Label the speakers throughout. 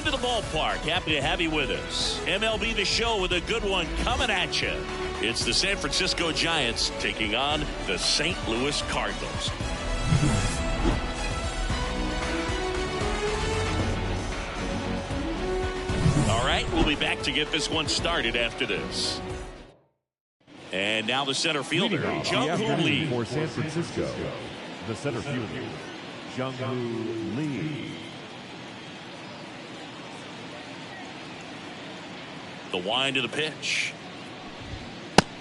Speaker 1: into the ballpark. Happy to have you with us. MLB The Show with a good one coming at you. It's the San Francisco Giants taking on the St. Louis Cardinals. All right, we'll be back to get this one started after this. And now the center fielder, Jung-Hoo Lee.
Speaker 2: For San Francisco, the center fielder, Jung-Hoo Lee.
Speaker 1: The wind of the pitch.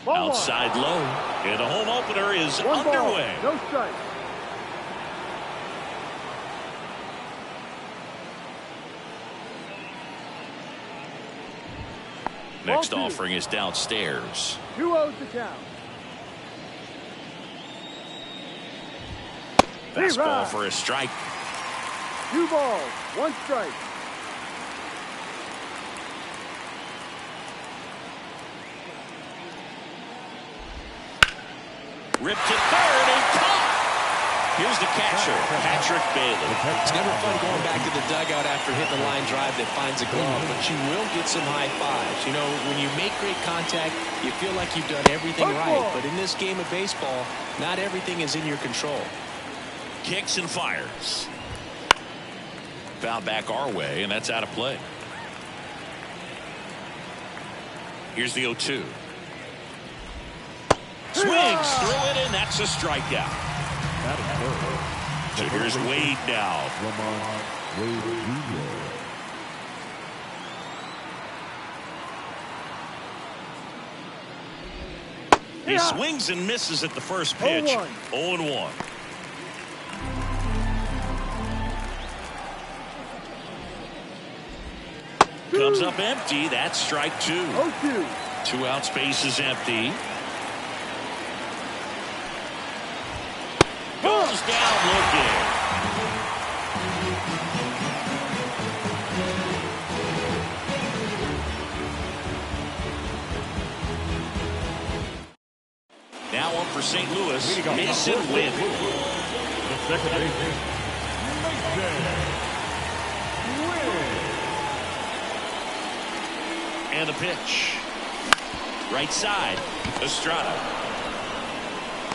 Speaker 1: Outside low. And the home opener is underway.
Speaker 3: No strike.
Speaker 1: Next offering is downstairs.
Speaker 3: 2-0 the count.
Speaker 1: Fastball for a strike.
Speaker 3: 2 balls, 1 strike.
Speaker 1: Ripped to third and caught. Here's the catcher, Patrick Bailey.
Speaker 4: It's never fun going back to the dugout after hitting a line drive that finds a glove, but you will get some high fives. You know, when you make great contact, you feel like you've done everything right. But in this game of baseball, not everything is in your control.
Speaker 1: Kicks and fires. Foul back our way, and that's out of play. Here's the 0-2. Swings through it, and that's a strikeout. So here's Wade now.
Speaker 2: Wade Jr.
Speaker 1: He swings and misses at the first pitch. 0-1. Comes up empty. That's strike 2.
Speaker 3: 0-2.
Speaker 1: 2 out, space is empty. Goes down looking. Now up for St. Louis, Mason Wynn.
Speaker 2: The second baseman, Mason Wynn.
Speaker 1: And the pitch. Right side, Estrada.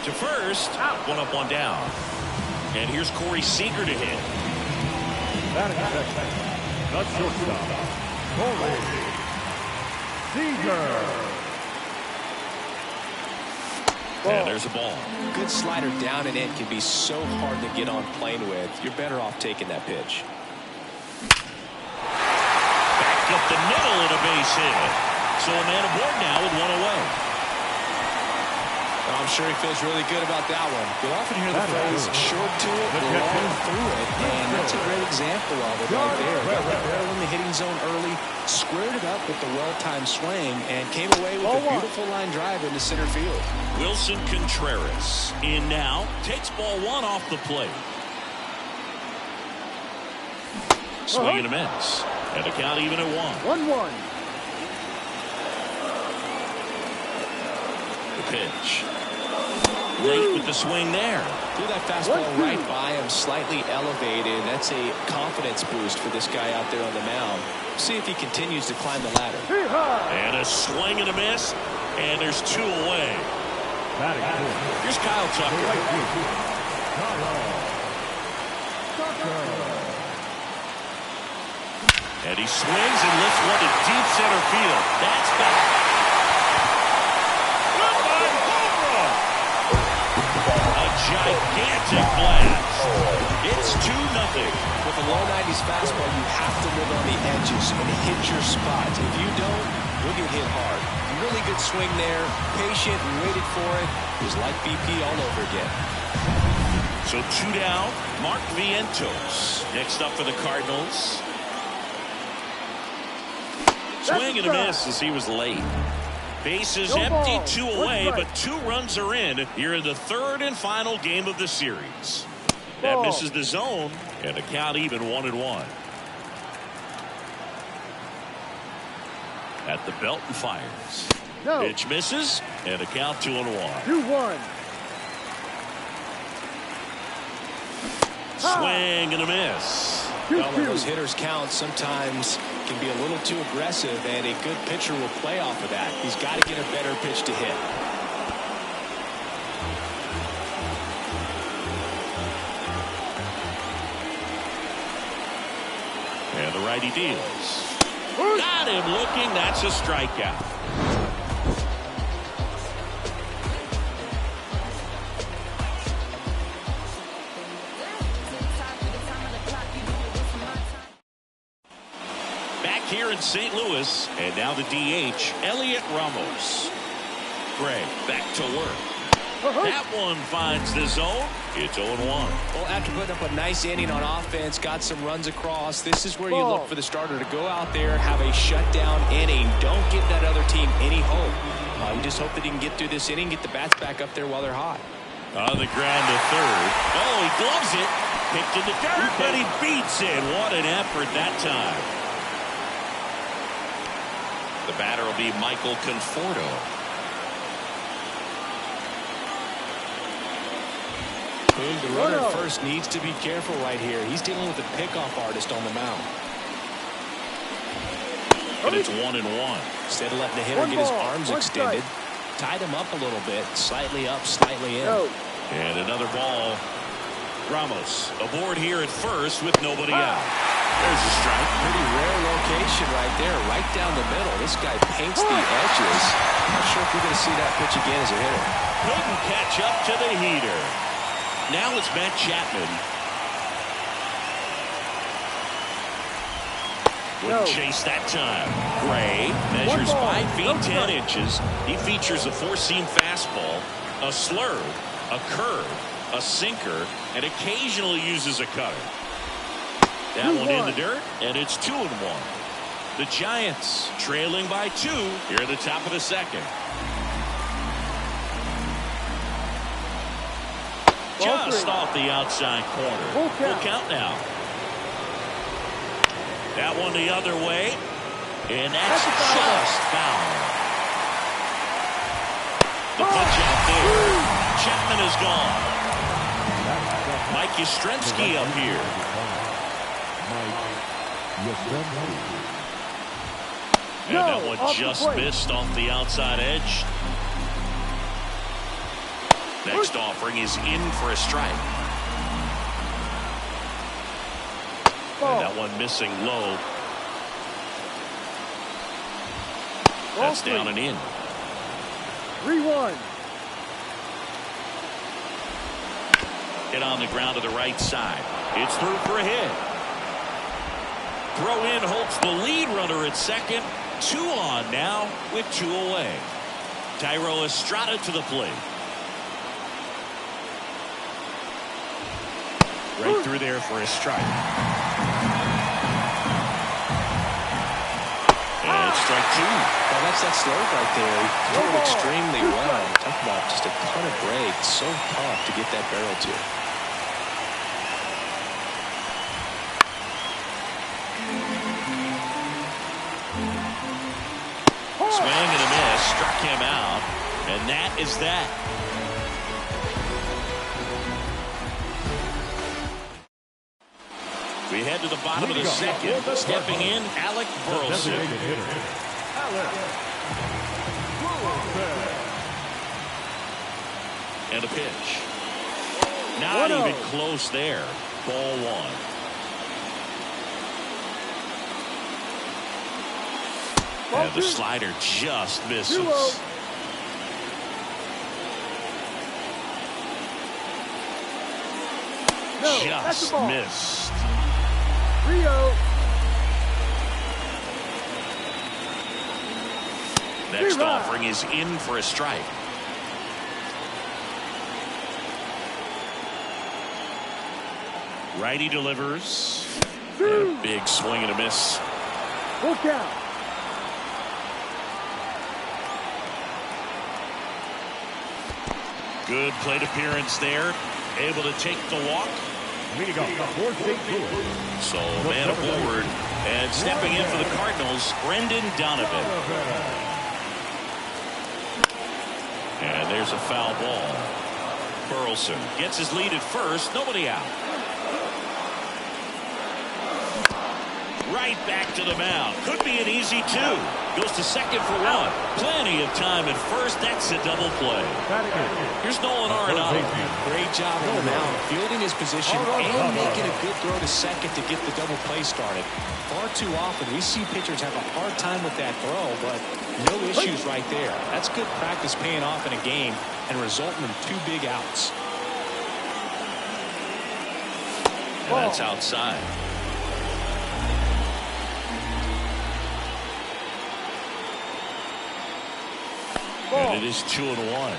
Speaker 1: To first, 1 up, 1 down. And here's Corey Seager to hit.
Speaker 2: Batting second, the shortstop, Corey Seager.
Speaker 1: And there's a ball.
Speaker 4: Good slider down and in can be so hard to get on plane with. You're better off taking that pitch.
Speaker 1: Back up the middle and a base hit. So a man aboard now with 1 away.
Speaker 4: I'm sure he feels really good about that one. You'll often hear the phrase short to it, long through it, and that's a great example of it right there. Got the barrel in the hitting zone early, squared it up with the well-timed swing, and came away with a beautiful line drive into center field.
Speaker 1: Wilson Contreras in now, takes ball 1 off the plate. Swing and a miss. And the count even at 1.
Speaker 3: 1-1.
Speaker 1: The pitch. Late with the swing there.
Speaker 4: Threw that fastball right by him, slightly elevated. That's a confidence boost for this guy out there on the mound. See if he continues to climb the ladder.
Speaker 1: And a swing and a miss. And there's 2 away. Here's Kyle Tucker. And he swings and lifts one to deep center field. That's back. Gigantic blast. It's 2-0.
Speaker 4: With a low 90s fastball, you have to live on the edges and hit your spots. If you don't, you'll get hit hard. Really good swing there. Patient and waited for it. It was like BP all over again.
Speaker 1: So 2 down. Mark Vientos next up for the Cardinals. Swing and a miss as he was late. Bases empty, 2 away, but 2 runs are in. You're in the 3rd and final game of the series. That misses the zone, and the count even 1-1. At the belt and fires. Pitch misses, and the count 2-1.
Speaker 3: 2-1.
Speaker 1: Swing and a miss.
Speaker 4: Well, when those hitters count, sometimes can be a little too aggressive, and a good pitcher will play off of that. He's got to get a better pitch to hit.
Speaker 1: And the righty deals. Got him looking. That's a strikeout. Back here in St. Louis, and now the DH, Elliot Ramos. Gray back to work. That one finds the zone. It's 0-1.
Speaker 4: Well, after putting up a nice inning on offense, got some runs across, this is where you look for the starter to go out there, have a shutdown inning. Don't give that other team any hope. You just hope that he can get through this inning, get the bats back up there while they're hot.
Speaker 1: On the ground to third. Oh, he gloves it. Picked in the dirt, but he beats it. What an effort that time. The batter will be Michael Conforto.
Speaker 4: The runner at first needs to be careful right here. He's dealing with a pickoff artist on the mound.
Speaker 1: And it's 1-1.
Speaker 4: Instead of letting the hitter get his arms extended, tied him up a little bit, slightly up, slightly in.
Speaker 1: And another ball. Ramos aboard here at first with nobody out. There's a strike.
Speaker 4: Pretty rare location right there, right down the middle. This guy paints the edges. Not sure if we're going to see that pitch again as a hitter.
Speaker 1: Couldn't catch up to the heater. Now it's Matt Chapman. Wouldn't chase that time. Gray measures 5 feet 10 inches. He features a four-seam fastball, a slurve, a curve, a sinker, and occasionally uses a cutter. That one in the dirt, and it's 2-1. The Giants trailing by 2 here at the top of the second. Just off the outside corner. Full count now. That one the other way. And that's just foul. The pitch out there. Chapman is gone. Mike Yastrzemski up here. And that one just missed off the outside edge. Next offering is in for a strike. And that one missing low. That's down and in.
Speaker 3: 3-1.
Speaker 1: Hit on the ground to the right side. It's through for a hit. Throw in holds the lead runner at second. 2 on now with 2 away. Thairo Estrada to the plate. Right through there for a strike. And strike 2.
Speaker 4: Well, that's that slurve right there. He threw it extremely well. Talk about just a ton of break. So tough to get that barrel to.
Speaker 1: Swing and a miss. Struck him out. And that is that. We head to the bottom of the second. Stepping in, Alec Burleson. And a pitch. Not even close there. Ball 1. And the slider just misses. Just missed. Next offering is in for a strike. Righty delivers. And a big swing and a miss.
Speaker 3: Full count.
Speaker 1: Good plate appearance there. Able to take the walk. So man aboard. And stepping in for the Cardinals, Brendan Donovan. And there's a foul ball. Burleson gets his lead at first. Nobody out. right back to the mound. Could be an easy two. Goes to second for one. Plenty of time at first. That's a double play. Here's Nolan Arenado.
Speaker 4: Great job on the mound, fielding his position and making a good throw to second to get the double play started. Far too often we see pitchers have a hard time with that throw, but no issues right there. That's good practice paying off in a game and resulting in 2 big outs.
Speaker 1: And that's outside. And it is 2-1.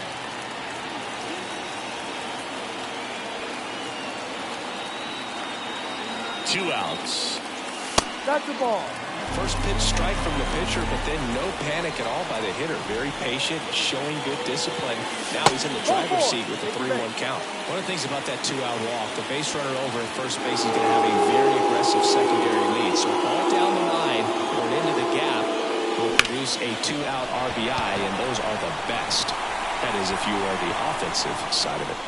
Speaker 1: Two outs.
Speaker 3: That's the ball.
Speaker 4: First pitch strike from the pitcher, but then no panic at all by the hitter. Very patient, showing good discipline. Now he's in the driver's seat with a 3-1 count. One of the things about that 2-out walk, the base runner over at first base is going to have a very aggressive secondary lead. So ball down the line or into the gap will produce a 2-out RBI, and those are the best. That is if you are the offensive side of it.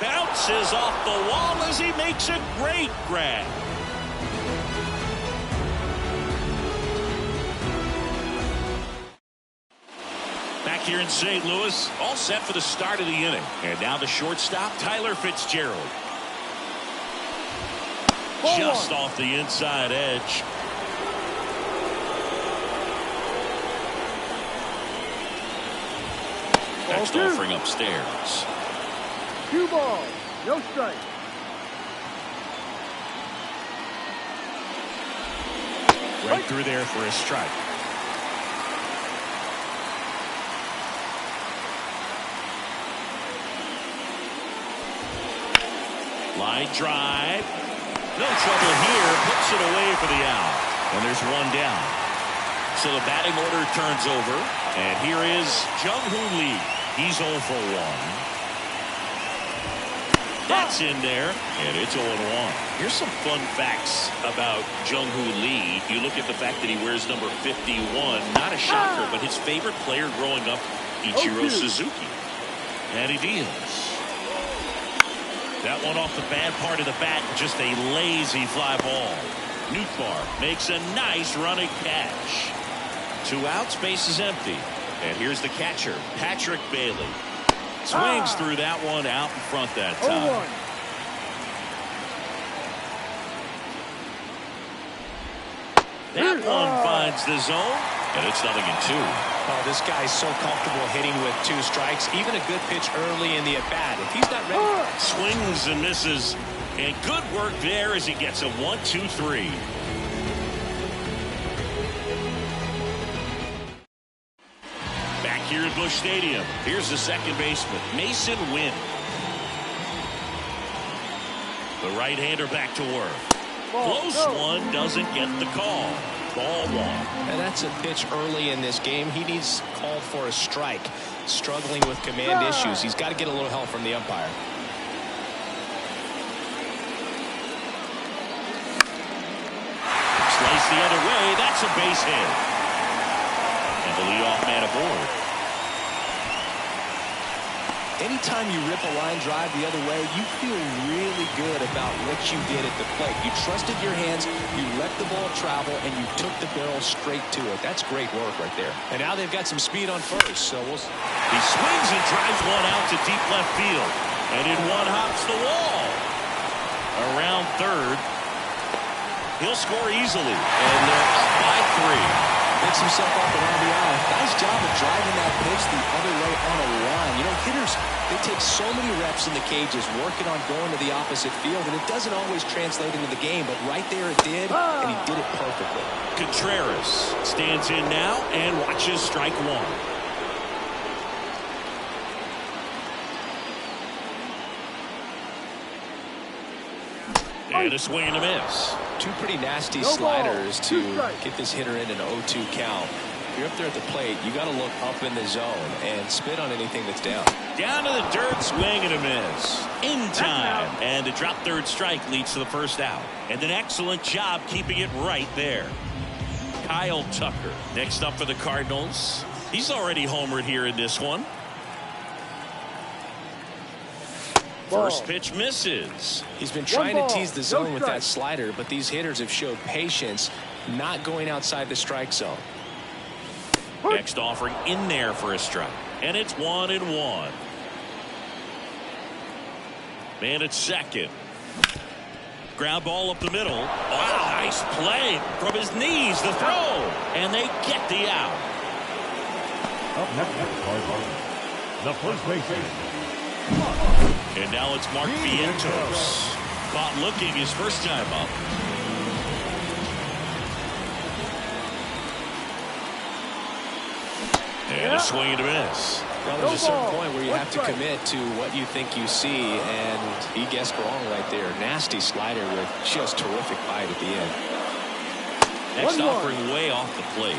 Speaker 1: Bounces off the wall as he makes a great grab. Back here in St. Louis, all set for the start of the inning. And now the shortstop, Tyler Fitzgerald. Just off the inside edge. Next offering upstairs.
Speaker 3: 2 balls, no strike.
Speaker 1: Right through there for a strike. Line drive. No trouble here. Puts it away for the out. And there's one down. So the batting order turns over. And here is Jung-Hoo Lee. He's 0 for 1. That's in there, and it's 0-1. Here's some fun facts about Jung-Hoo Lee. You look at the fact that he wears number 51. Not a shocker, but his favorite player growing up, Ichiro Suzuki. And he deals. That one off the bad part of the bat, just a lazy fly ball. Nootbaar makes a nice running catch. 2 outs, base is empty. And here's the catcher, Patrick Bailey. Swings through that one out in front that time. That one finds the zone, and it's 0-2.
Speaker 4: Oh, this guy's so comfortable hitting with 2 strikes. Even a good pitch early in the at-bat. If he's not ready.
Speaker 1: Swings and misses. And good work there as he gets a 1-2-3. Back here at Busch Stadium, here's the second baseman, Mason Wynn. The right-hander back to work. Close one, doesn't get the call. Ball 1.
Speaker 4: And that's a pitch early in this game. He needs called for a strike. Struggling with command issues. He's got to get a little help from the umpire.
Speaker 1: Slice the other way. That's a base hit. And the leadoff man aboard.
Speaker 4: Anytime you rip a line drive the other way, you feel really good about what you did at the plate. You trusted your hands, you let the ball travel, and you took the barrel straight to it. That's great work right there. And now they've got some speed on first, so we'll see.
Speaker 1: He swings and drives one out to deep left field. And in one hops the wall. Around third. He'll score easily. And they're up by 3.
Speaker 4: Picks himself up an RBI. Nice job of driving that pitch the other way on a line. You know, hitters, they take so many reps in the cages working on going to the opposite field, and it doesn't always translate into the game, but right there it did, and he did it perfectly.
Speaker 1: Contreras stands in now and watches strike 1. And a swing and a miss.
Speaker 4: 2 pretty nasty sliders to get this hitter in an 0-2 count. If you're up there at the plate, you got to look up in the zone and spit on anything that's down.
Speaker 1: Down to the dirt, swing and a miss. In time. And the drop third strike leads to the first out. And an excellent job keeping it right there. Kyle Tucker next up for the Cardinals. He's already homered here in this one. First pitch misses.
Speaker 4: He's been trying to tease the zone with that slider, but these hitters have showed patience, not going outside the strike zone.
Speaker 1: Next offering in there for a strike. And it's 1-1. Man at second. Ground ball up the middle. Wow, nice play from his knees. The throw. And they get the out.
Speaker 2: Up next, the first baseman.
Speaker 1: And now it's Mark Vientos. Caught looking his first time up. And a swing and a miss.
Speaker 4: Well, there's a certain point where you have to commit to what you think you see, and he guessed wrong right there. Nasty slider with just terrific bite at the end.
Speaker 1: Next offering way off the plate.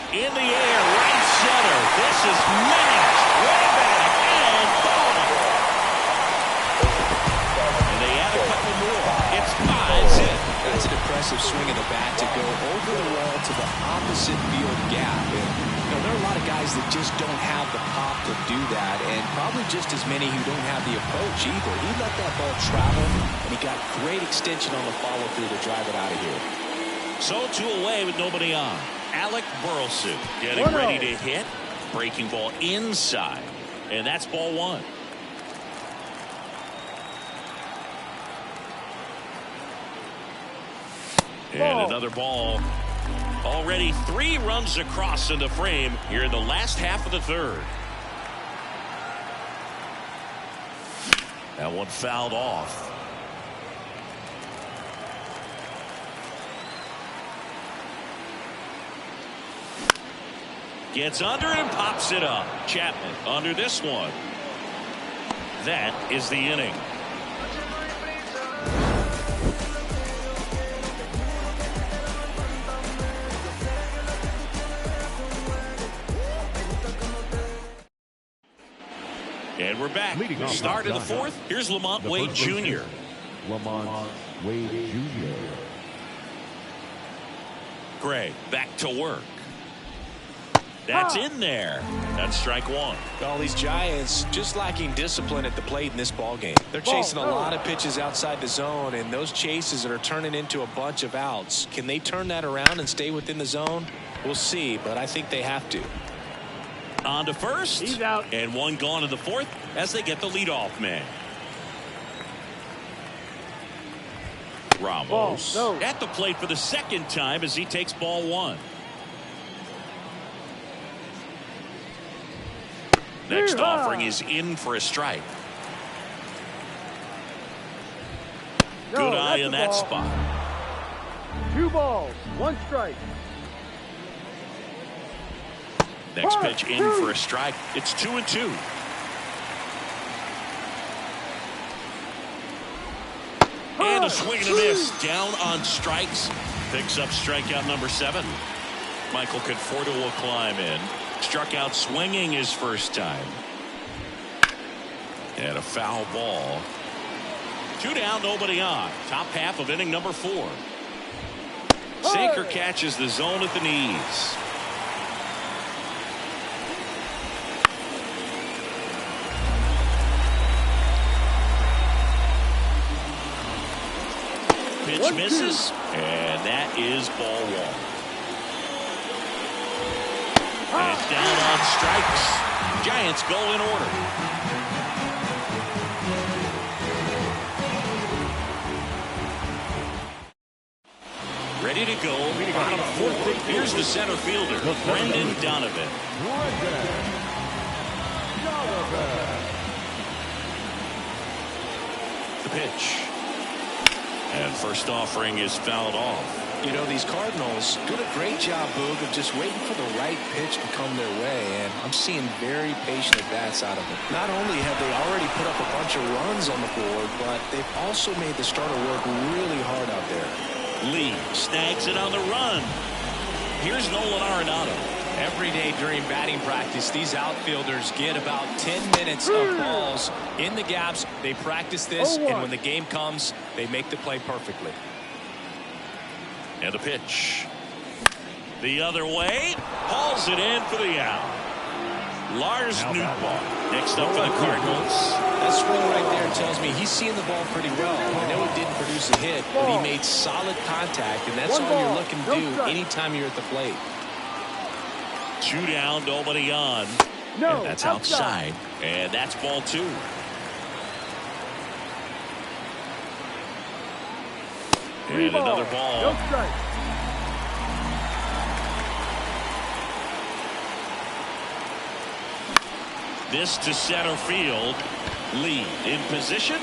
Speaker 1: In the air, right center. This is smashed way back and gone. And they add a couple more. It's 5-zip.
Speaker 4: That's an impressive swing of the bat to go over the wall to the opposite field gap. And there are a lot of guys that just don't have the pop to do that, and probably just as many who don't have the approach either. He let that ball travel, and he got great extension on the follow-through to drive it out of here.
Speaker 1: So 2 away with nobody on. Alec Burleson getting ready to hit. Breaking ball inside. And that's ball 1. And another ball. Already 3 runs across in the frame here in the last half of the third. That one fouled off. Gets under it and pops it up. Chapman under this one. That is the inning. And we're back. Start of the 4th. Here's Lamont Wade Jr.
Speaker 2: Lamont Wade Jr.
Speaker 1: Gray back to work. That's in there. That's strike 1.
Speaker 4: All these Giants just lacking discipline at the plate in this ball game. They're chasing a lot of pitches outside the zone, and those chases are turning into a bunch of outs. Can they turn that around and stay within the zone? We'll see, but I think they have to.
Speaker 1: On to first.
Speaker 3: He's out.
Speaker 1: And one gone in the 4th as they get the leadoff man. Ramos at the plate for the 2nd time as he takes ball 1. Next offering is in for a strike. Good eye in that spot.
Speaker 3: 2 balls, 1 strike.
Speaker 1: Next pitch in for a strike. It's 2-2. And a swing and a miss. Down on strikes. Picks up strikeout number 7. Michael Conforto will climb in. Struck out swinging his first time. And a foul ball. 2 down, nobody on. Top half of inning number 4. Sinker catches the zone at the knees. Pitch misses, and that is ball 1. And down on strikes. Giants go in order. Ready to go. Bottom 4th. Here's the center fielder, Brendan Donovan. The pitch. And first offering is fouled off.
Speaker 4: You know, these Cardinals did a great job, Boog, of just waiting for the right pitch to come their way, and I'm seeing very patient at-bats out of them. Not only have they already put up a bunch of runs on the board, but they've also made the starter work really hard out there.
Speaker 1: Lee snags it on the run. Here's Nolan Arenado.
Speaker 5: Every day during batting practice, these outfielders get about 10 minutes of balls in the gaps. They practice this, and when the game comes, they make the play perfectly.
Speaker 1: And the pitch. The other way. Hauls it in for the out. Lars Nootbaar next up for the Cardinals.
Speaker 5: That swing right there tells me he's seeing the ball pretty well. I know he didn't produce a hit, but he made solid contact, and that's all you're looking to do anytime you're at the plate.
Speaker 1: 2 down, nobody on.
Speaker 3: No,
Speaker 1: and that's outside. And that's ball 2. And another ball.
Speaker 3: No strike.
Speaker 1: This to center field. Lee in position.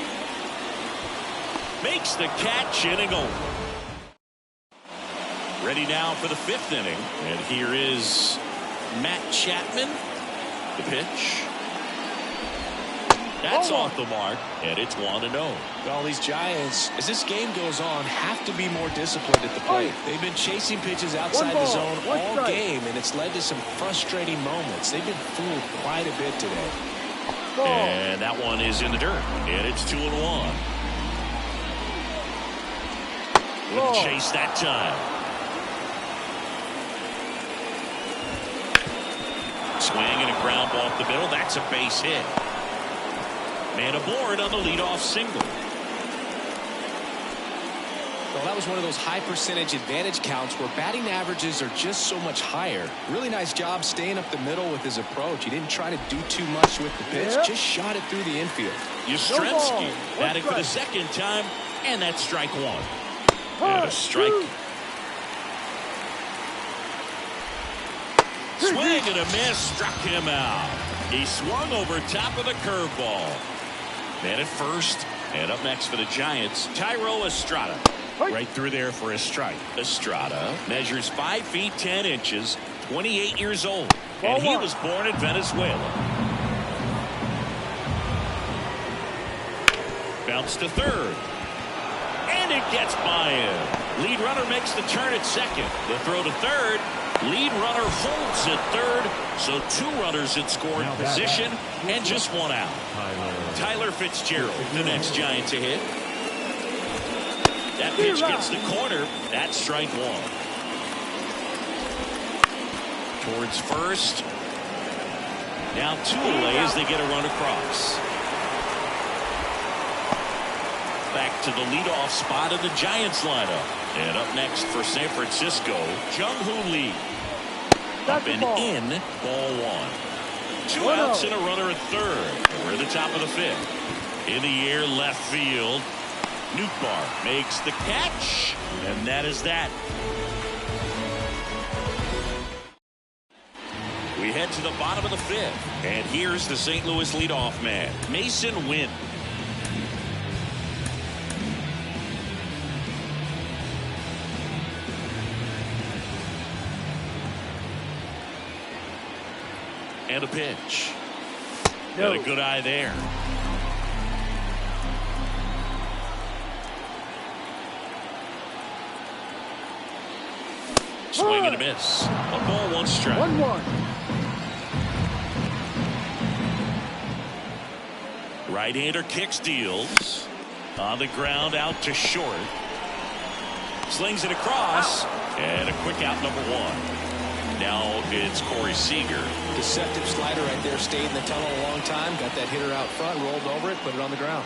Speaker 1: Makes the catch, inning over. Ready now for the 5th inning. And here is Matt Chapman. The pitch. That's off the mark, and it's 1-0.
Speaker 5: Well, these Giants, as this game goes on, have to be more disciplined at the plate. They've been chasing pitches outside the zone all game, and it's led to some frustrating moments. They've been fooled quite a bit today.
Speaker 1: And that one is in the dirt, and it's 2-1. Wouldn't chase that time. Swing and a ground ball up the middle. That's a base hit. Man aboard on the leadoff single.
Speaker 5: Well, that was one of those high percentage advantage counts where batting averages are just so much higher. Really nice job staying up the middle with his approach. He didn't try to do too much with the pitch, just shot it through the infield.
Speaker 1: Yastrzemski batting for the 2nd time, and that's strike 1. And a strike. Swing and a miss, struck him out. He swung over top of the curveball. Man at first, and up next for the Giants, Thairo Estrada. Right through there for a strike. Estrada measures 5 feet 10 inches, 28 years old, and he was born in Venezuela. Bounce to third, and it gets by him. Lead runner makes the turn at second. The throw to third. Lead runner holds at third, so 2 runners in scoring position and just 1 out. Tyler Fitzgerald, the next Giant to hit. That pitch gets the corner. That's strike 1. Towards first. Now 2 away as they get a run across. Back to the leadoff spot of the Giants lineup. And up next for San Francisco, Jung-Hoo Lee. Up and in, ball 1. 2 outs and a runner at third. We're at the top of the 5th. In the air, left field. Nootbaar makes the catch, and that is that. We head to the bottom of the 5th, and here's the St. Louis leadoff man, Mason Wynn. And a pitch. Got a good eye there. Swing and a miss. A ball, 1 strike.
Speaker 3: 1-1.
Speaker 1: Right-hander kicks, deals. On the ground, out to short. Slings it across. And a quick out, number 1. Now it's Corey Seager.
Speaker 5: Deceptive slider right there. Stayed in the tunnel a long time. Got that hitter out front. Rolled over it. Put it on the ground.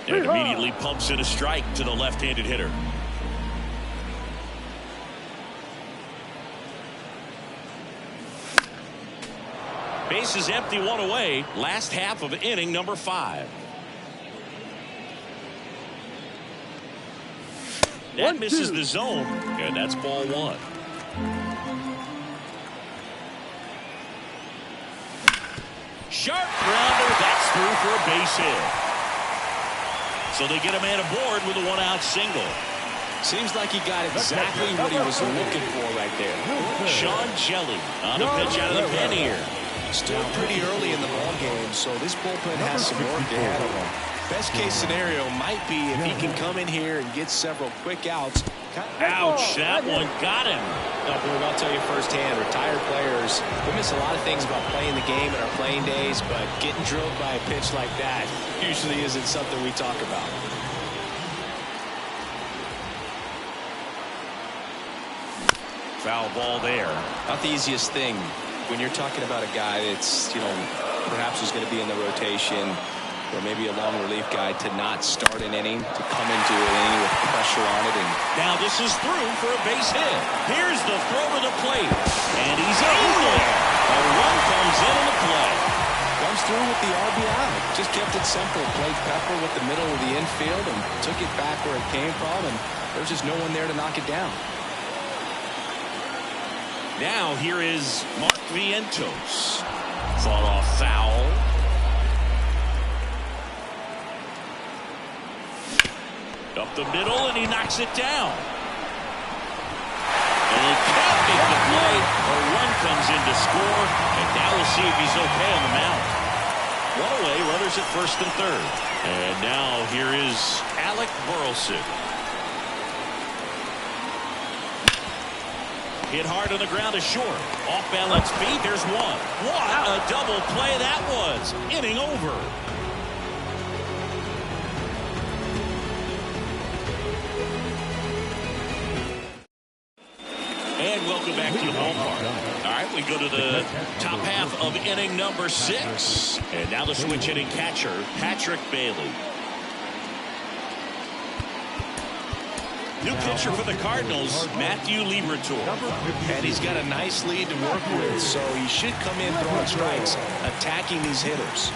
Speaker 1: And immediately pumps in a strike to the left-handed hitter. Bases empty, 1 away. Last half of inning number 5. That misses the zone, and that's ball 1. Sharp grounder, that's through for a base hit. So they get a man aboard with a 1-out single.
Speaker 5: Seems like he got exactly what he was looking for right there.
Speaker 1: Sean Jelly on a pitch out of the pen here.
Speaker 5: Still pretty early in the ball game, so this bullpen has some work ahead of him. Best case scenario might be if he can come in here and get several quick outs.
Speaker 1: Ouch, that one got him.
Speaker 5: I'll tell you firsthand, retired players, we miss a lot of things about playing the game in our playing days, but getting drilled by a pitch like that usually isn't something we talk about.
Speaker 1: foul ball there.
Speaker 4: Not the easiest thing when you're talking about a guy that's, perhaps is going to be in the rotation or maybe a long relief guy to not start an inning, to come into an inning with pressure on it. And
Speaker 1: now this is through for a base hit. Here's the throw to the plate. And he's in there. A run comes in the play.
Speaker 4: Comes through with the RBI. Just kept it simple. Played Pepper with the middle of the infield and took it back where it came from. And there's just no one there to knock it down.
Speaker 1: Now here is Mark Vientos. Fought off foul. Up the middle, and he knocks it down. And he can't make the play. A run comes in to score, and now we'll see if he's okay on the mound. One away, runners at first and third. And now here is Alec Burleson. Hit hard on the ground to short. Off balance feet. There's one. What a double play that was. Inning over. And welcome back to the ballpark. All right, we go to the top half of inning number 6. And now the switch hitting catcher, Patrick Bailey. New pitcher for the Cardinals, Matthew Liberatore.
Speaker 5: And he's got a nice lead to work with, so he should come in throwing strikes, attacking these hitters.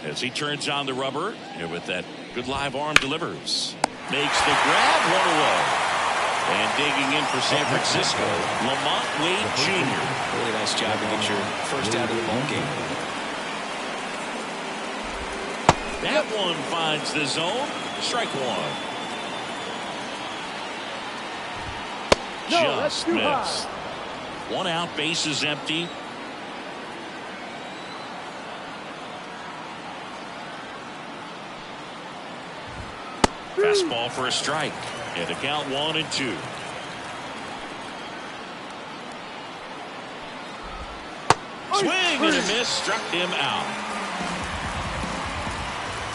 Speaker 1: As he turns on the rubber, and with that good live arm delivers. Makes the grab, one away. And digging in for San Francisco, Lamont Wade Jr.
Speaker 4: Really nice job to get your first out of the ball game.
Speaker 1: That one finds the zone. Strike one.
Speaker 3: No, that's
Speaker 1: Just
Speaker 3: too
Speaker 1: missed.
Speaker 3: high.
Speaker 1: One out, base is empty. Fastball for a strike. And the count 1-2. Swing and a miss. Struck him out.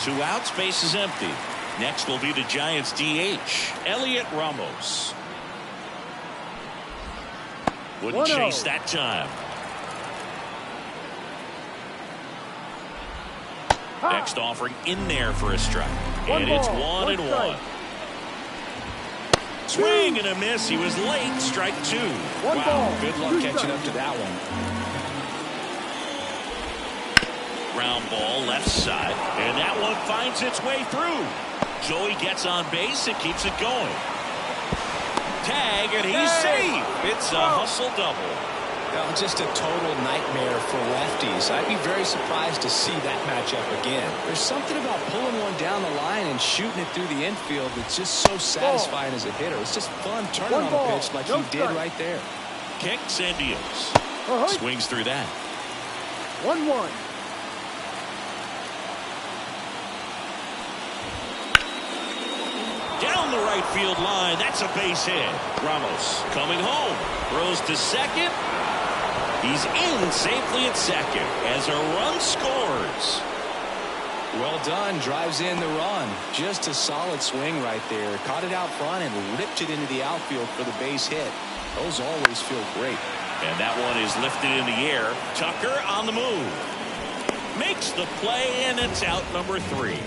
Speaker 1: 2 outs. Base is empty. Next will be the Giants DH, Elliot Ramos. Wouldn't chase that time. Next offering in there for a strike. And it's 1-1. Swing and a miss. He was late. Strike 2.
Speaker 3: Wow.
Speaker 4: Good luck catching up to that one.
Speaker 1: Ground ball left side. And that one finds its way through. Joey gets on base and keeps it going. Tag, and he's safe. It's a hustle double.
Speaker 4: Just a total nightmare for lefties. I'd be very surprised to see that matchup again. There's something about pulling one down the line and shooting it through the infield that's just so satisfying as a hitter. It's just fun turning on a pitch like he did right there.
Speaker 1: Kicks and deals. Swings through that.
Speaker 3: 1-1.
Speaker 1: Down the right field line. That's a base hit. Ramos coming home. Throws to second. He's in safely at second as a run scores.
Speaker 4: Well done. Drives in the run. Just a solid swing right there. Caught it out front and ripped it into the outfield for the base hit. Those always feel great.
Speaker 1: And that one is lifted in the air. Tucker on the move. Makes the play, and it's out number 3.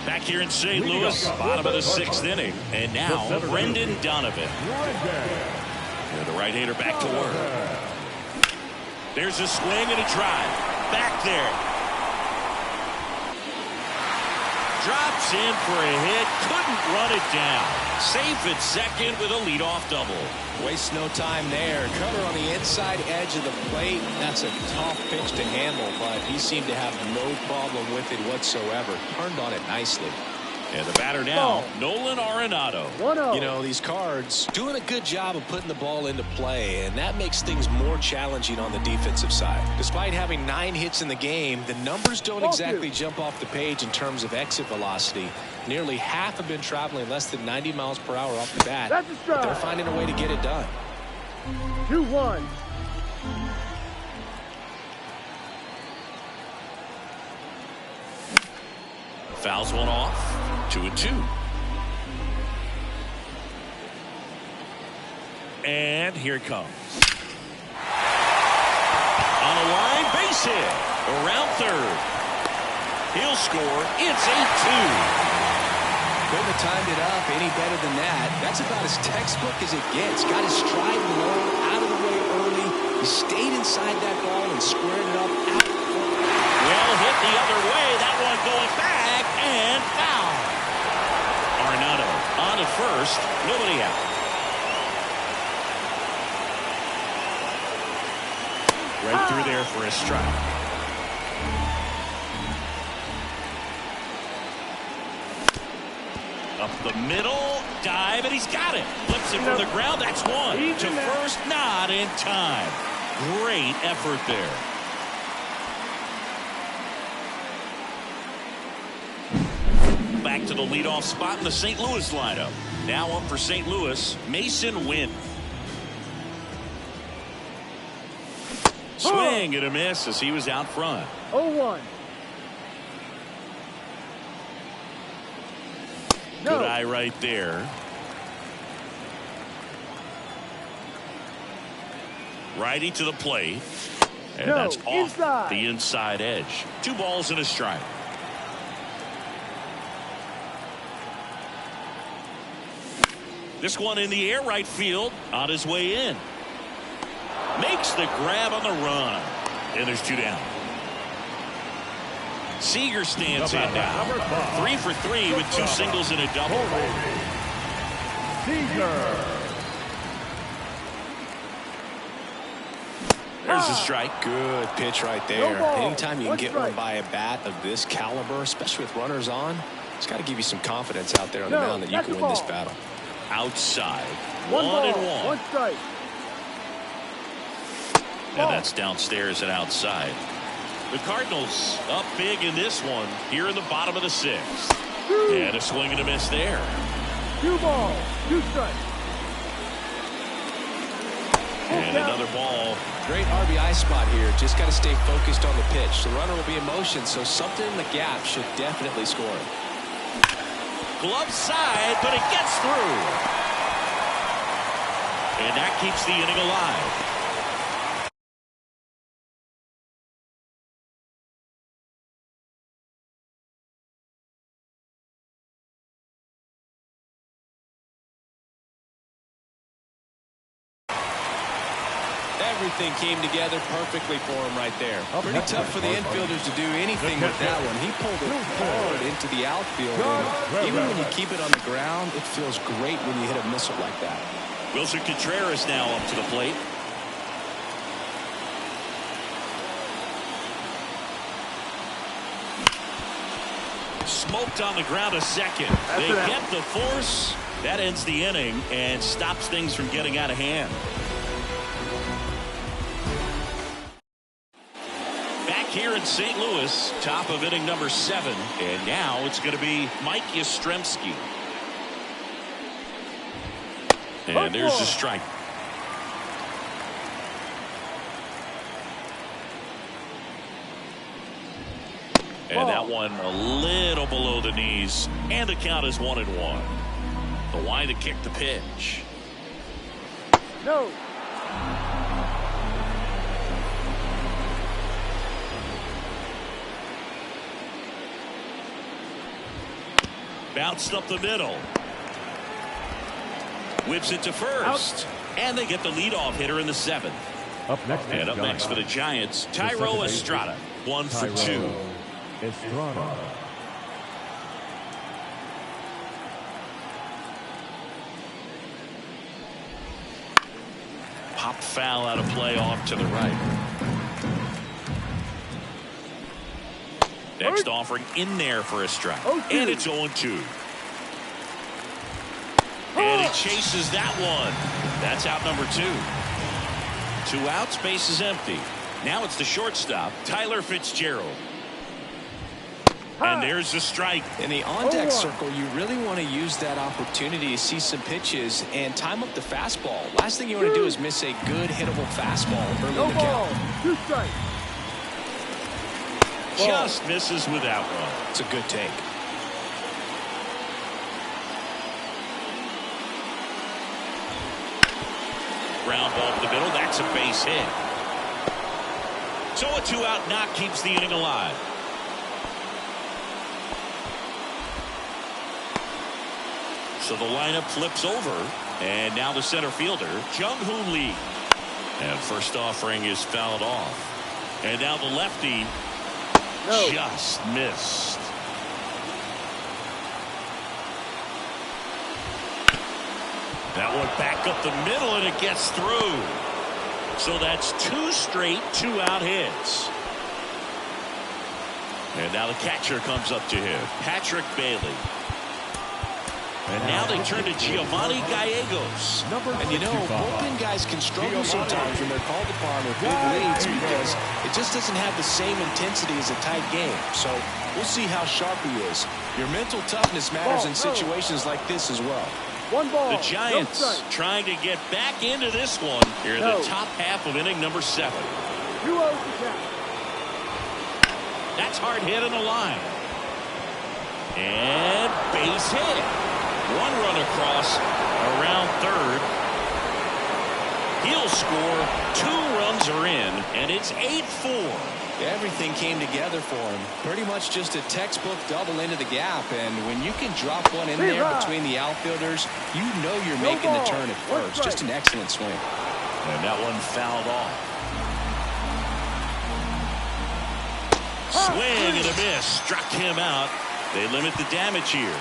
Speaker 1: Back here in St. Louis, bottom of the 6th inning. And now, Brendan Donovan. And the right-hander back to work. There's a swing and a drive. Back there. Drops in for a hit. Couldn't run it down. Safe at second with a leadoff double.
Speaker 4: Wastes no time there. Cover on the inside edge of the plate. That's a tough pitch to handle, but he seemed to have no problem with it whatsoever. Turned on it nicely.
Speaker 1: And the batter now, Nolan Arenado.
Speaker 3: 1-0.
Speaker 5: You know, these Cards doing a good job of putting the ball into play, and that makes things more challenging on the defensive side. Despite having 9 hits in the game, the numbers don't exactly jump off the page in terms of exit velocity. Nearly half have been traveling less than 90 miles per hour off the bat.
Speaker 3: That's a strike.
Speaker 5: They're finding a way to get it done.
Speaker 3: 2-1.
Speaker 1: Fouls one off. 2-2. And here it comes. On a line, base hit. Around third. He'll score. It's 8-2.
Speaker 5: Couldn't have timed it up any better than that. That's about as textbook as it gets. Got his stride low, out of the way early. He stayed inside that ball and squared it up out.
Speaker 1: Well hit the other way. That one going back and foul. Arenado on to first. Nobody out. Right through there for a strike. Up the middle, dive, and he's got it. Flips it from the ground. That's one. To first, not in time. Great effort there. Back to the leadoff spot in the St. Louis lineup. Now up for St. Louis, Mason Wynn. Swing and a miss as he was out front.
Speaker 3: 0-1.
Speaker 1: Good eye right there. Righty to the plate. And that's off the inside edge. 2 balls and a strike. This one in the air, right field, on his way in. Makes the grab on the run. And there's 2 down. Seager stands in now. 3 for 3 with 2 singles and a double.
Speaker 2: Seager.
Speaker 1: There's a strike.
Speaker 5: Good pitch right there. Anytime you can get one by a bat of this caliber, especially with runners on, it's got to give you some confidence out there on the mound that you can win this battle.
Speaker 1: Outside.
Speaker 3: 1-1. 1 strike.
Speaker 1: And that's downstairs and outside. The Cardinals up big in this one here in the bottom of the 6th. And a swing and a miss there.
Speaker 3: 2 balls, 2 strikes.
Speaker 1: And another ball.
Speaker 5: Great RBI spot here. Just got to stay focused on the pitch. The runner will be in motion, so something in the gap should definitely score.
Speaker 1: Glove side, but it gets through. And that keeps the inning alive.
Speaker 5: Everything came together perfectly for him right there. Pretty tough for the infielders to do anything with that one. He pulled it hard into the outfield. And even when you keep it on the ground, it feels great when you hit a missile like that.
Speaker 1: Wilson Contreras now up to the plate. Smoked on the ground a second. They get the force. That ends the inning and stops things from getting out of hand. Here in St. Louis, top of inning number 7, and now it's going to be Mike Yastrzemski. And there's a strike. And that one a little below the knees, and the count is 1-1. The line to kick the pitch.
Speaker 3: No.
Speaker 1: Bounced up the middle. Whips it to first. And they get the leadoff hitter in the 7th.
Speaker 2: Up next,
Speaker 1: and up next for the Giants, Thairo Estrada. 1 for 2.
Speaker 2: Estrada.
Speaker 1: Pop foul out of play off to the right. Next offering in there for a strike. And it's 0-2. And he chases that one. That's out number 2. 2 outs, base is empty. Now it's the shortstop, Tyler Fitzgerald. And there's the strike.
Speaker 5: In the on-deck circle, you really want to use that opportunity to see some pitches and time up the fastball. Last thing you want to do is miss a good hittable fastball early in the count.
Speaker 3: 2 strikes.
Speaker 1: Just misses with that one.
Speaker 5: It's a good take.
Speaker 1: Ground ball to the middle. That's a base hit. So a 2-out knock keeps the inning alive. So the lineup flips over. And now the center fielder, Jung-Hoo Lee. And first offering is fouled off. And now the lefty just missed. That one back up the middle, and it gets through. So that's 2 straight 2-out hits. And now the catcher comes up to him, Patrick Bailey. And now they turn to Giovanni Gallegos.
Speaker 5: And you know, bullpen guys can struggle sometimes when they're called upon with big leads because it just doesn't have the same intensity as a tight game. So we'll see how sharp he is. Your mental toughness matters in situations like this as well.
Speaker 3: 1 ball.
Speaker 1: The Giants trying to get back into this one here in the top half of inning number 7.
Speaker 3: 2-0 to count.
Speaker 1: That's hard hit in the line. And base hit. 1 run across around third. He'll score. 2 runs are in, and it's 8-4.
Speaker 5: Everything came together for him. Pretty much just a textbook double into the gap. And when you can drop one in there between the outfielders, you know you're making the turn at first. Just an excellent swing.
Speaker 1: And that one fouled off. Swing and a miss. Struck him out. They limit the damage here.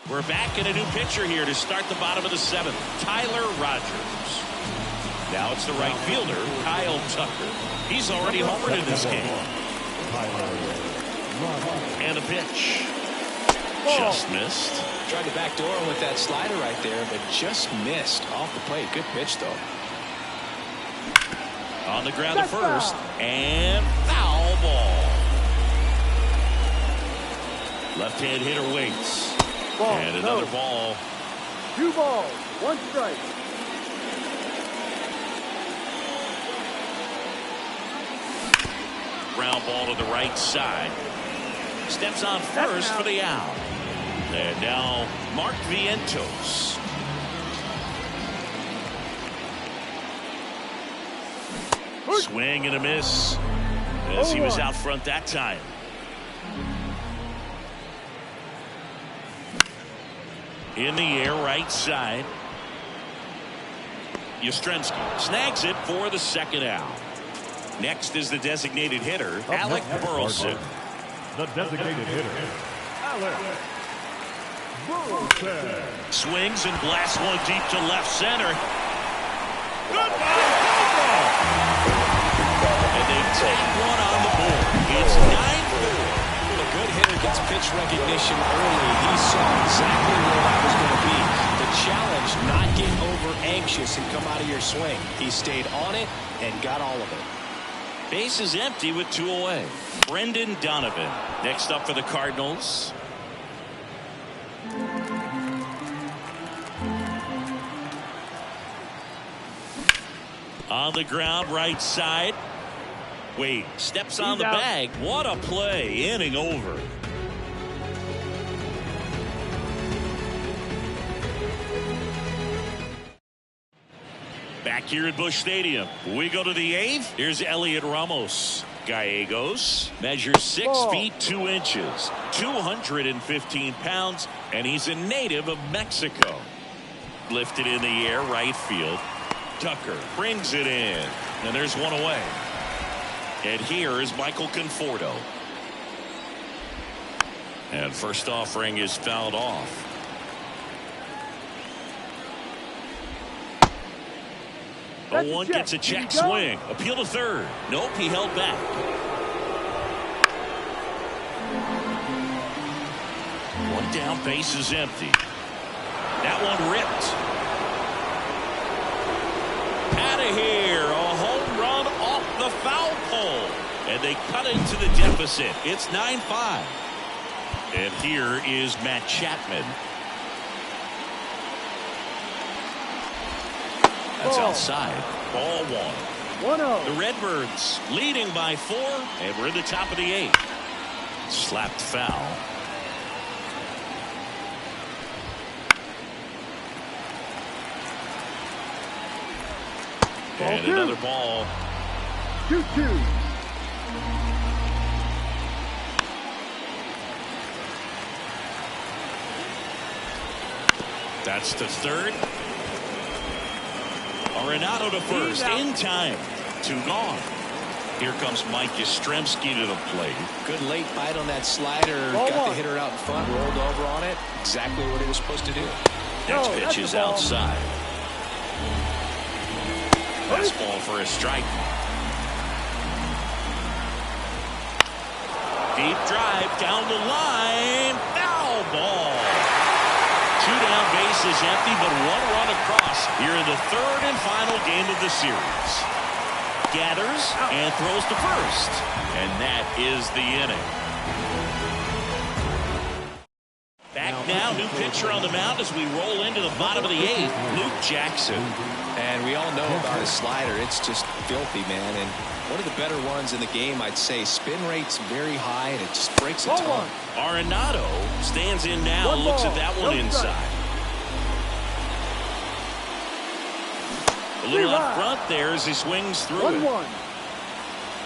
Speaker 1: We're back in a new pitcher here to start the bottom of the 7th. Tyler Rogers. Now it's the right fielder, Kyle Tucker. He's already homered in this game. And a pitch. Just missed.
Speaker 5: Tried to backdoor him with that slider right there, but just missed off the plate. Good pitch, though.
Speaker 1: On the ground to first. And foul ball. Left-hand hitter waits. And another ball.
Speaker 3: 2 balls, 1 strike.
Speaker 1: Ground ball to the right side. Steps on first for the out. And now Mark Vientos. Swing and a miss. As he was out front that time. In the air, right side. Yastrzemski snags it for the 2nd out. Next is the designated hitter, Alec Burleson.
Speaker 2: The designated hitter, Alec Burleson.
Speaker 1: Swings and blasts one deep to left center. And they take one on the board. It's 9-4.
Speaker 5: A good hitter gets pitch recognition early. He saw exactly where that was going to be. The challenge, not get over anxious and come out of your swing. He stayed on it and got all of it.
Speaker 1: Base is empty with 2 away. Brendan Donovan next up for the Cardinals. On the ground, right side. Wade steps on the bag. What a play. Inning over. Back here at Busch Stadium, we go to the 8th. Here's Elliot Ramos. Gallegos measures 6 feet 2 inches, 215 pounds, and he's a native of Mexico. Lifted in the air, right field. Tucker brings it in, and there's 1 away. And here is Michael Conforto. And first offering is fouled off.
Speaker 3: That's
Speaker 1: 0-1 gets a check swing. Appeal to third. Nope, he held back. One down, base is empty. That one ripped. Out of here. A home run off the foul pole. And they cut into the deficit. It's 9-5. And here is Matt Chapman. That's outside. Ball one.
Speaker 3: 1-0.
Speaker 1: The Redbirds leading by 4, and we're in the top of the 8th. Slapped foul. And another ball.
Speaker 3: 2-2.
Speaker 1: That's to third. Arenado to first in time. 2 gone. Here comes Mike Yastrzemski to the plate.
Speaker 4: Good late bite on that slider. Got the hitter out in front, rolled over on it. Exactly what he was supposed to do.
Speaker 1: Next pitch is outside. Fastball for a strike. Deep drive down the line. Foul ball. 2 down, bases empty, but 1 run across here in the 3rd and final game of the series. Gathers and throws to first. And that is the inning. Back now, new pitcher on the mound as we roll into the bottom of the 8th, Luke Jackson.
Speaker 4: And we all know about his slider. It's just filthy, man. And one of the better ones in the game, I'd say. Spin rate's very high, and it just breaks a ton.
Speaker 1: Arenado stands in now and looks at that one inside. A little up front there as he swings through it.
Speaker 3: 1-1.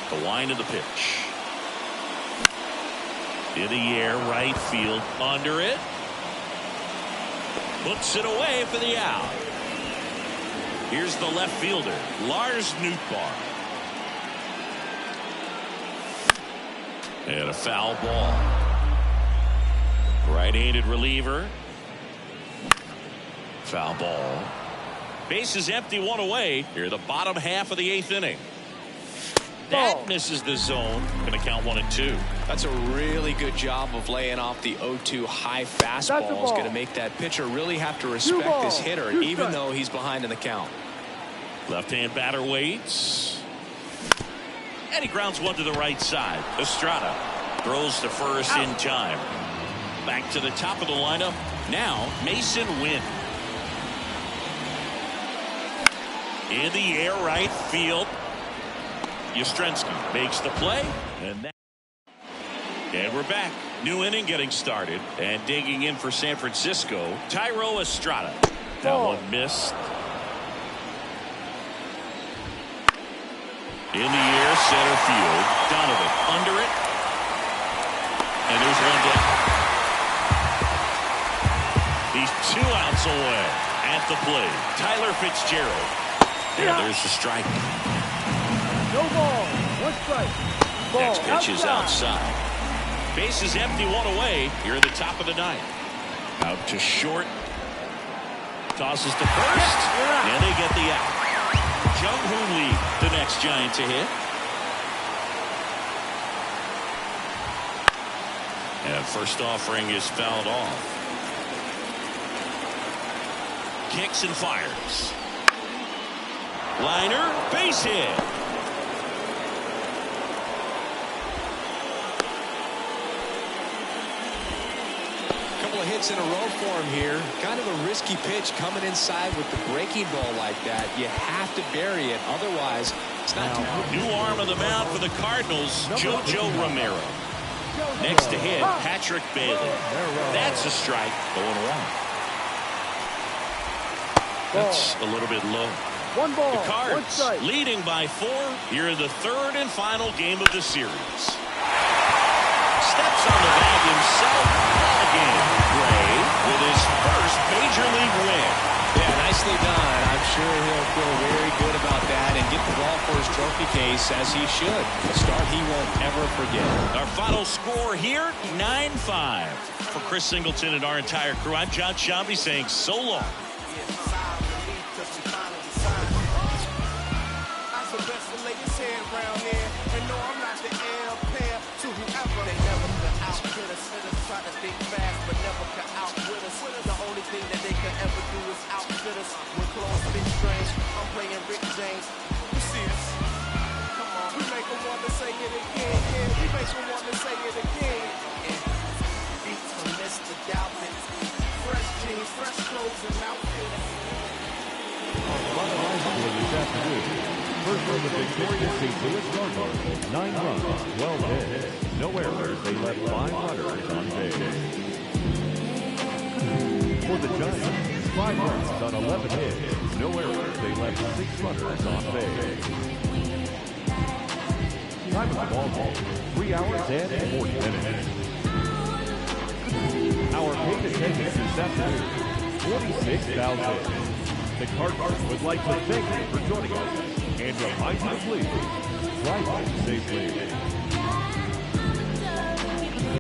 Speaker 1: The line of the pitch. In the air, right field, under it. Puts it away for the out. Here's the left fielder, Lars Nootbaar. And a foul ball. Right-handed reliever. Foul ball. Base is empty, 1 away. Here, the bottom half of the 8th inning. That misses the zone. Going to count 1 and 2.
Speaker 4: That's a really good job of laying off the 0-2 high fastball. Is going to make that pitcher really have to respect this hitter, even though he's behind in the count.
Speaker 1: Left-hand batter waits. And he grounds one to the right side. Estrada throws to first in time. Back to the top of the lineup. Now, Mason Wynn. In the air, right field. Yastrzemski makes the play. And we're back. New inning getting started. And digging in for San Francisco, Thairo Estrada. That one missed. In the air, center field. Donovan under it. And there's one down. He's 2 outs away at the plate. Tyler Fitzgerald. There's the strike.
Speaker 3: No ball. 1 strike. Ball.
Speaker 1: Next pitch is outside. Base is empty, 1 away. Here at the top of the 9th. Out to short. Tosses to first. And they get the out. Jung-Hoo Lee, the next Giant to hit. And first offering is fouled off. Kicks and fires. Liner, base hit.
Speaker 4: Couple of hits in a row for him here. Kind of a risky pitch coming inside with the breaking ball like that. You have to bury it. Otherwise, it's not too good.
Speaker 1: New arm of the mound for the Cardinals, JoJo Romero. Next to hit, Patrick Bailey. That's a strike. 0-1. That's a little bit low.
Speaker 3: 1 ball.
Speaker 1: The Cards
Speaker 3: 1 strike.
Speaker 1: leading by 4 here in the 3rd and final game of the series. Steps on the bag himself. Ball game. Gray with his first major league win.
Speaker 4: Yeah, nicely done. I'm sure he'll feel very good about that and get the ball for his trophy case as he should. A start he won't ever forget.
Speaker 1: Our final score here, 9-5. For Chris Singleton and our entire crew, I'm John Shambi saying so long.
Speaker 6: try to think fast, but never can outwit us. The only thing that they can ever do is outfit us. When clothes fit strange, I'm playing Rick James. You see us? Come on, we make them want to say it again. Yeah, we make them want to say it again. And beats from Mr. Dalvin. Fresh jeans, fresh clothes, and outfits.
Speaker 2: This afternoon. First from the victorious St. Louis Cardinals, 9 runs, 12 hits, no errors. They left 5 runners on base. For the Giants, 5 runs on 11 hits, no errors. They left 6 runners on base. Time of the ball game, 3 hours and 40 minutes. Our paid attendance this afternoon, 46,000. The Cardinals would like to thank you for joining us and remind you to please drive safely.